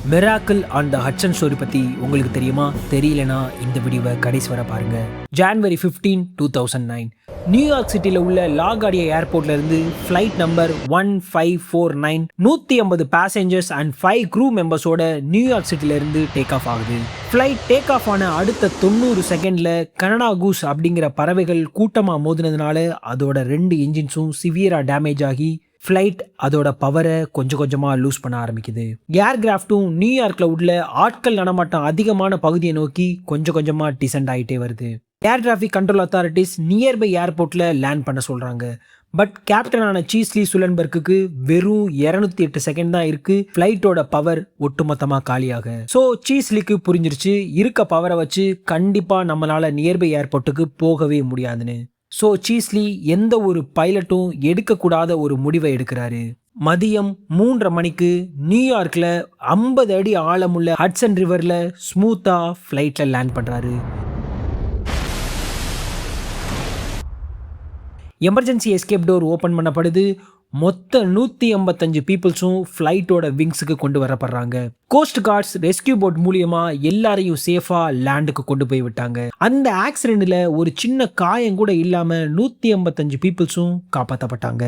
Miracle on the Hudson story பற்றி உங்களுக்கு தெரியுமா? தெரியலனா இந்த வீடியோவை கடைசி வரை பாருங்க. ஜான்வரி 15, 2009 நியூயார்க் சிட்டியில் உள்ள லாகார்டியா ஏர்போர்ட்ல இருந்து flight number 1549 150 passengers and 5 crew மெம்பர்ஸோட நியூயார்க் சிட்டில இருந்து டேக் ஆஃப் ஆகுது. ஃப்ளைட் டேக் ஆஃப் ஆன அடுத்த 90 செகண்ட்ல கனடா கூஸ் அப்படிங்கிற பறவைகள் கூட்டமா மோதினதுனால அதோட 2 இன்ஜின்ஸும் சிவியரா டேமேஜ் ஆகி ஃப்ளைட் அதோட பவரை கொஞ்சம் கொஞ்சமாக லூஸ் பண்ண ஆரம்பிக்குது. ஏர்கிராஃப்டும் நியூயார்க்கில் உள்ள ஆட்கள் நடமாட்டம் அதிகமான பகுதியை நோக்கி கொஞ்சம் கொஞ்சமாக டிசெண்ட் ஆகிட்டே வருது. Air traffic control authorities nearby ஏர்போர்ட்டில் லேண்ட் பண்ண சொல்கிறாங்க. பட் கேப்டனான சீஸ்லி சுலன்பர்க்கு வெறும் 208 செகண்ட் தான் இருக்கு ஃப்ளைட்டோட பவர் ஒட்டுமொத்தமாக காலியாக. ஸோ சீஸ்லிக்கு புரிஞ்சிருச்சு, இருக்க பவரை வச்சு கண்டிப்பாக நம்மளால நியர்பை ஏர்போர்ட்டுக்கு போகவே முடியாதுன்னு. ஸோ சீஸ்லி எந்த ஒரு பைலட்டும் எடுக்கக்கூடாத ஒரு முடிவை எடுக்கிறாரு. மதியம் 3:30 மணிக்கு நியூயார்க்கில் 50 அடி ஆழமுள்ள ஹட்சன் ரிவரில் ஸ்மூத்தாக ஃப்ளைட்டில் லேண்ட் பண்ணுறாரு. எமர்ஜென்சி எஸ்கேப் டோர் ஓப்பன் பண்ணப்படுது. மொத்த 185 பீப்புள்ஸும் ஃப்ளைட்டோட விங்ஸுக்கு கொண்டு வரப்படுறாங்க. கோஸ்ட் கார்ட்ஸ் ரெஸ்கியூ போட் மூலியமா எல்லாரையும் சேஃபா லேண்டுக்கு கொண்டு போய் விட்டாங்க. அந்த ஆக்சிடென்ட்ல ஒரு சின்ன காயம் கூட இல்லாம 185 பீப்புள்ஸும் காப்பாற்றப்பட்டாங்க.